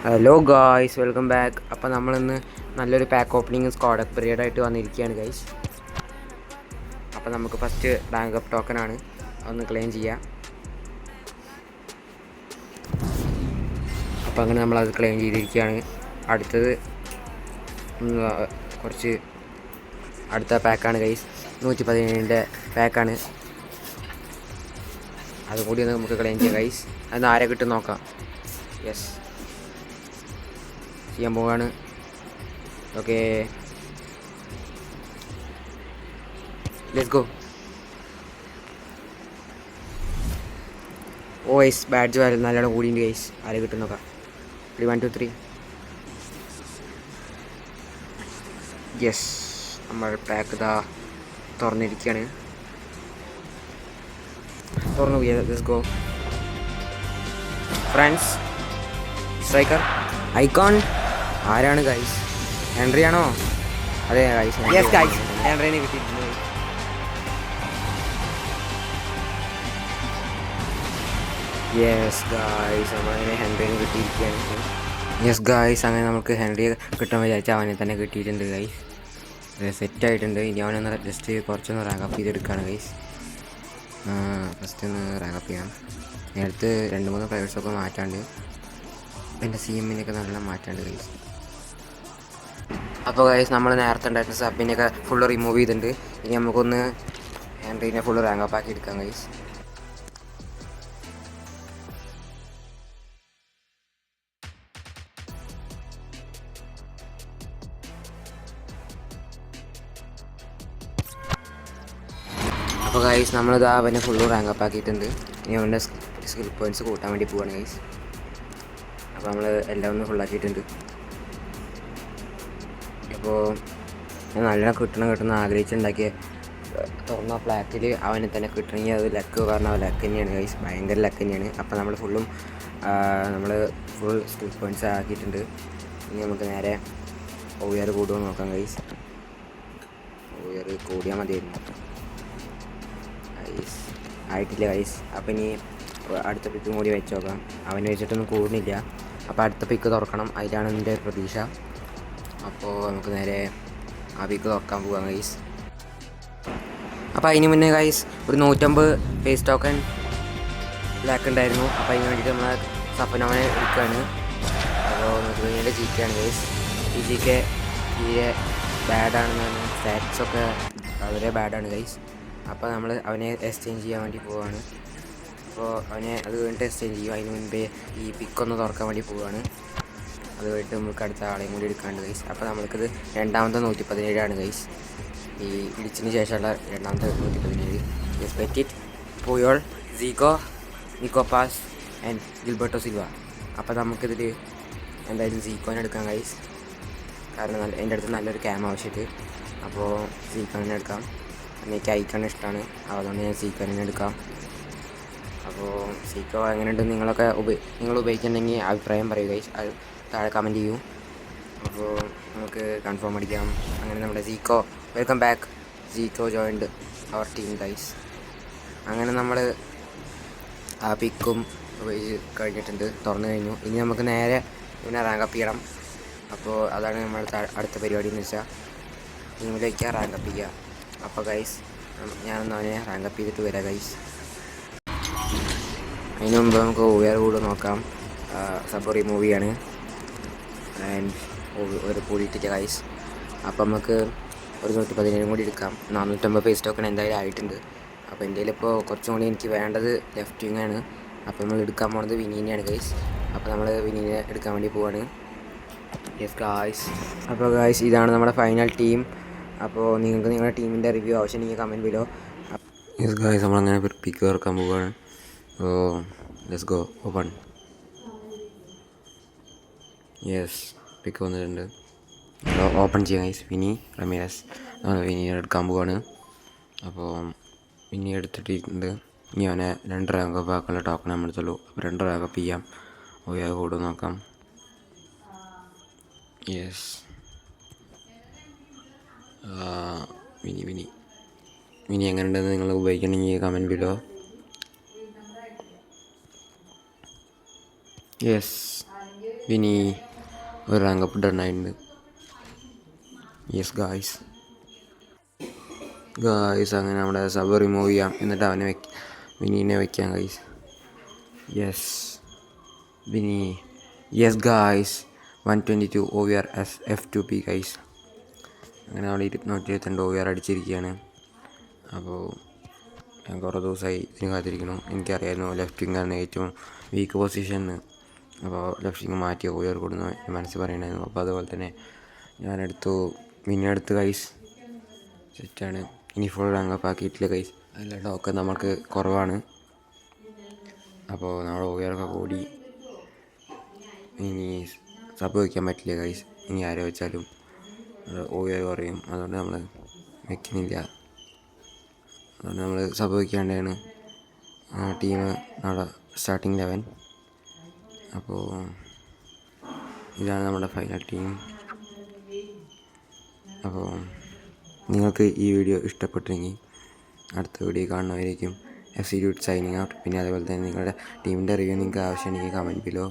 Hello guys, welcome back. അപ്പോൾ നമ്മളിന്ന് നല്ലൊരു പാക്ക് ഓപ്പണിങ് സ്ക്വാഡ് പീരിയഡ് ആയിട്ട് വന്നിരിക്കുകയാണ് ഗൈസ്. അപ്പോൾ നമുക്ക് ഫസ്റ്റ് റാങ്ക് അപ്പ് ടോക്കനാണ്, അതൊന്ന് ക്ലെയിം ചെയ്യാം. അപ്പോൾ അങ്ങനെ നമ്മളത് ക്ലെയിം ചെയ്തിരിക്കുകയാണ്. അടുത്തത് കുറച്ച് അടുത്ത പാക്കാണ് ഗൈസ്, 117ൻ്റെ പാക്കാണ്. അതുകൂടി ഒന്ന് നമുക്ക് ക്ലെയിം ചെയ്യാം ഗൈസ്. അത് ആരെ കിട്ടും നോക്കാം. യെസ്, ചെയ്യാൻ പോവാണ്. Okay, let's go. Oh guys, badge നല്ലോണം കൂടിയുണ്ട് ഗൈസ്. ആരെ കിട്ടും നോക്കാം. 3 1 2 3. യെസ്, നമ്മൾ പാക്ക് ഇതാ തുറന്നിരിക്കുകയാണ്. തുറന്നു പോയി. Let's go friends. Striker icon ആരാണ് ഗൈസ്? ഹെൻറി ആണോ? അതെ ഗൈസ്, യെസ് ഗൈസ്, ഹെൻറിനെ കിട്ടിയിട്ടുണ്ട്. യെസ് ഗൈസ്, നമ്മളങ്ങനെ ഹെൻറിനെ കിട്ടിയിരിക്കുകയാണ്. യെസ് ഗൈസ്, അങ്ങനെ നമുക്ക് ഹെൻറിയെ കിട്ടാൻ വിചാരിച്ചാൽ അവനെ തന്നെ കിട്ടിയിട്ടുണ്ട് ഗൈസ്. സെറ്റായിട്ടുണ്ട്. ഇനി അവനൊന്ന് ജസ്റ്റ് കുറച്ചൊന്ന് റാങ്കപ്പ് ചെയ്തെടുക്കുകയാണ് ഗൈസ്. ഫസ്റ്റ് ഒന്ന് റാങ്കപ്പ് ചെയ്യാം. നേരത്തെ 2-3 പ്ലെയേഴ്സൊക്കെ മാറ്റാണ്ട്, എൻ്റെ CMനൊക്കെ നല്ല മാറ്റാണ്ട് ഗൈസ്. അപ്പോൾ ഗൈസ്, നമ്മൾ നേരത്തെ ഉണ്ടായിരുന്ന സബിനെയൊക്കെ ഫുള്ള് റിമൂവ് ചെയ്തിട്ടുണ്ട്. ഇനി നമുക്കൊന്ന് ഹെൻറിനെ ഫുള്ള് റാങ്കപ്പ് ആക്കി എടുക്കാം ഗൈസ്. അപ്പോൾ ഗൈസ്, നമ്മളിതാ അവനെ ഫുള്ള് റാങ്കപ്പ് ആക്കിയിട്ടുണ്ട്. ഇനി അവൻ്റെ സ്കിൽ പോയിൻറ്റ്സ് കൂട്ടാൻ വേണ്ടി പോവാണ് ഗൈസ്. അപ്പോൾ നമ്മൾ എല്ലാം ഒന്ന് ഫുള്ളാക്കിയിട്ടുണ്ട്. അപ്പോൾ ഞാൻ നല്ലോണം കിട്ടണം ആഗ്രഹിച്ചുണ്ടാക്കിയ തുറന്ന ഫ്ലാറ്റിൽ അവനെ തന്നെ കിട്ടണമെങ്കിൽ അത് ലക്ക് പറഞ്ഞാൽ ലക്ക് തന്നെയാണ് ഗൈസ്, ഭയങ്കര ലക്ക് തന്നെയാണ്. അപ്പോൾ നമ്മൾ ഫുൾ സ്കിൽ പോയിൻറ്റ്സ് ആക്കിയിട്ടുണ്ട്. ഇനി നമുക്ക് നേരെ OR കൂടുമോ നോക്കാം ഗൈസ്. OR കൂടിയാൽ മതിയായിരുന്നു ഗൈസ്. ആയിട്ടില്ല ഗൈസ്. അപ്പോൾ ഇനി അടുത്ത പിക്കും കൂടി വെച്ച് നോക്കാം. അവനെ വെച്ചിട്ടൊന്നും കൂടുന്നില്ല. അപ്പോൾ അടുത്ത പിക്ക് തുറക്കണം, അതിലാണ് എൻ്റെ പ്രതീക്ഷ. അപ്പോൾ നമുക്ക് നേരെ ആ പിക്ക് തുറക്കാൻ പോകാം ഗൈസ്. അപ്പോൾ അതിന് മുന്നേ ഗൈസ് ഒരു 150 ഫേസ് ടോക്കൺ ബ്ലാക്ക് ഉണ്ടായിരുന്നു. അപ്പോൾ അതിന് വേണ്ടിയിട്ട് നമ്മൾ സപ്പനവനെ എടുക്കുകയാണ്. അപ്പോൾ 120ൻ്റെ GK ആണ് ഗൈസ്. ഈ GK തീരെ ബാഡാണെന്നാണ്, സ്റ്റാറ്റ്സൊക്കെ വളരെ ബാഡാണ് ഗൈസ്. അപ്പോൾ നമ്മൾ അവനെ എക്സ്ചേഞ്ച് ചെയ്യാൻ വേണ്ടി പോവുകയാണ്. അപ്പോൾ അവനെ അത് കഴിഞ്ഞിട്ട് എക്സ്ചേഞ്ച് ചെയ്യും. അതിന് മുൻപേ ഈ പിക്കൊന്ന് തുറക്കാൻ വേണ്ടി പോവുകയാണ്. അത് കഴിഞ്ഞിട്ട് നമുക്ക് അടുത്ത ആളെയും കൂടി എടുക്കാണ്ട് ഗൈസ്. അപ്പോൾ നമുക്കിത് രണ്ടാമത്തെ 117 ആണ് ഗൈസ്. ഈ ഗ്ലിച്ചിന് ശേഷമുള്ള രണ്ടാമത്തെ 117. Yes, Petit, Puyol, Zico, Nico Paz and Gilberto Silva. അപ്പോൾ നമുക്കിതിൽ എന്തായാലും സീക്കോനെ എടുക്കാം ഗൈസ്. കാരണം എൻ്റെ അടുത്ത് നല്ലൊരു ക്യാം ആവശ്യമുണ്ട്. അപ്പോൾ സീക്കോനെ എടുക്കാം. എനിക്ക് ഐക്കൺ ഇഷ്ടമാണ്, അതുകൊണ്ട് ഞാൻ സീക്കോനെ എടുക്കാം. അപ്പോൾ സീക്കോ എങ്ങനെയുണ്ട് നിങ്ങൾ ഉപയോഗിക്കുന്നുണ്ടെങ്കിൽ അഭിപ്രായം പറയുക ഗൈസ്, അത് താഴെ കമൻറ്റ് ചെയ്യൂ. അപ്പോൾ നമുക്ക് കൺഫേം അടിക്കാം. അങ്ങനെ നമ്മുടെ Zico, welcome back. Zico joined our team guys. അങ്ങനെ നമ്മൾ ആ പിക്കും ഉപയോഗിച്ച് കഴിഞ്ഞിട്ടുണ്ട്, തുറന്നു കഴിഞ്ഞു. ഇനി നമുക്ക് നേരെ ഇവനെ റാങ്കപ്പ് ചെയ്യണം. അപ്പോൾ അതാണ് നമ്മുടെ അടുത്ത പരിപാടി എന്ന് വെച്ചാൽ ടീമിലേക്ക് റാങ്കപ്പ് ചെയ്യുക. അപ്പോൾ ഗൈസ്, ഞാനൊന്ന് അവനെ റാങ്കപ്പ് ചെയ്തിട്ട് വരാം ഗൈസ്. അതിന് മുമ്പ് നമുക്ക് OR കൂടെ നോക്കാം. സബ് റിമൂവ് ചെയ്യാണ് ആൻഡ് ഒരു കൂടിയിട്ടില്ല ഗൈസ്. അപ്പോൾ നമുക്ക് ഒരു 117 കൂടി എടുക്കാം. 450 ഫേസ് ടോക്കൺ എന്തായാലും ആയിട്ടുണ്ട്. അപ്പോൾ എൻ്റെ കയ്യിലിപ്പോൾ കുറച്ചും കൂടി എനിക്ക് വേണ്ടത് ലെഫ്റ്റ് വിങ് ആണ്. അപ്പോൾ നമ്മൾ എടുക്കാൻ പോകുന്നത് വിനീനെയാണ് ഗൈസ്. അപ്പോൾ നമ്മൾ വിനീനെ എടുക്കാൻ വേണ്ടി പോവാണ്. യെസ് ഗായ്സ്, അപ്പോൾ ഗായ്സ് ഇതാണ് നമ്മുടെ ഫൈനൽ ടീം. അപ്പോൾ നിങ്ങൾക്ക് നിങ്ങളുടെ ടീമിൻ്റെ റിവ്യൂ ആവശ്യമുണ്ടെങ്കിൽ കമൻറ്റ് ബിലോ. യെസ് ഗായ്സ്, നമ്മളങ്ങനെ പിക്ക് ഇറക്കാൻ പോവുകയാണ്. ഓ ലെറ്റ്സ് ഗോ, ഓപ്പൺ. യെസ്, പിക്ക് വന്നിട്ടുണ്ട്. ഓപ്പൺ ചെയ്യാം ഗൈസ്. വിനി റമീരസ്, വിനി എടുക്കാൻ പോവാണ്. അപ്പോൾ വിനി എടുത്തിട്ടുണ്ട്. ഇനി അവനെ 2 റാങ്കപ്പ് ആക്കാനുള്ള ടോക്കൺ നമ്മൾ എടുത്തുള്ളൂ. അപ്പോൾ 2 റാങ്കപ്പ് ചെയ്യാം. OR കൂടെ നോക്കാം. യെസ്, വിനി എങ്ങനെയുണ്ടെന്ന് നിങ്ങൾ ഉപയോഗിക്കണമെങ്കിൽ കമൻറ്റ് ബിലോ. യെസ്, ഇനി ഒരു റാങ്കപ്പ് ഇടണായിട്ടുണ്ട്. യെസ് ഗായ്സ് അങ്ങനെ നമ്മുടെ സബ് റിമൂവ് ചെയ്യാം. എന്നിട്ട് അവനെ വിനീനെ വയ്ക്കാം guys. Vini. Yes guys 122 OVR F2P guys. അങ്ങനെ നമ്മൾ 222 OVR അടിച്ചിരിക്കുകയാണ്. അപ്പോൾ ഞാൻ കുറേ ദിവസമായി ഇതിന് കാത്തിരിക്കണം. എനിക്കറിയായിരുന്നു ലെഫ്റ്റ് വിങ്ങാണ് ഏറ്റവും വീക്ക് പൊസിഷന്. അപ്പോൾ ലെഫ്റ്റ് വിങ് മാറ്റി OVR കൊടുന്നു മനസ്സ് പറയണമായിരുന്നു. അപ്പോൾ അതുപോലെ തന്നെ ഞാനെടുത്തു മിന്നെടുത്ത് ഗൈസ്. സെറ്റാണ്. ഇനി ഫുൾ റാങ്കപ്പ് ആക്കിയിട്ടില്ല ഗൈസ്. അല്ല ടോക്കൺ നമുക്ക് കുറവാണ്. അപ്പോൾ നമ്മൾ OVR ഒക്കെ കൂടി ഇനി സബ് വയ്ക്കാൻ പറ്റില്ല ഗൈസ്. ഇനി ആരെ വെച്ചാലും OVR കുറയും. അതുകൊണ്ട് നമ്മൾ വയ്ക്കുന്നില്ല. അതുകൊണ്ട് നമ്മൾ സബ് വയ്ക്കാണ്ടാണ് ടീം നമ്മുടെ സ്റ്റാർട്ടിങ് 11. അപ്പോൾ ഇതാണ് നമ്മുടെ ഫൈനൽ ടീം. അപ്പോൾ നിങ്ങൾക്ക് ഈ വീഡിയോ ഇഷ്ടപ്പെട്ടെങ്കിൽ അടുത്ത വീഡിയോ കാണുന്നവരേക്കും FC Dude സൈനിങ് ഔട്ട്. പിന്നെ അതുപോലെ തന്നെ നിങ്ങളുടെ ടീമിൻ്റെ റിവ്യൂ നിങ്ങൾക്ക് ആവശ്യമുണ്ടെങ്കിൽ കമൻറ്റ് ബിലോ.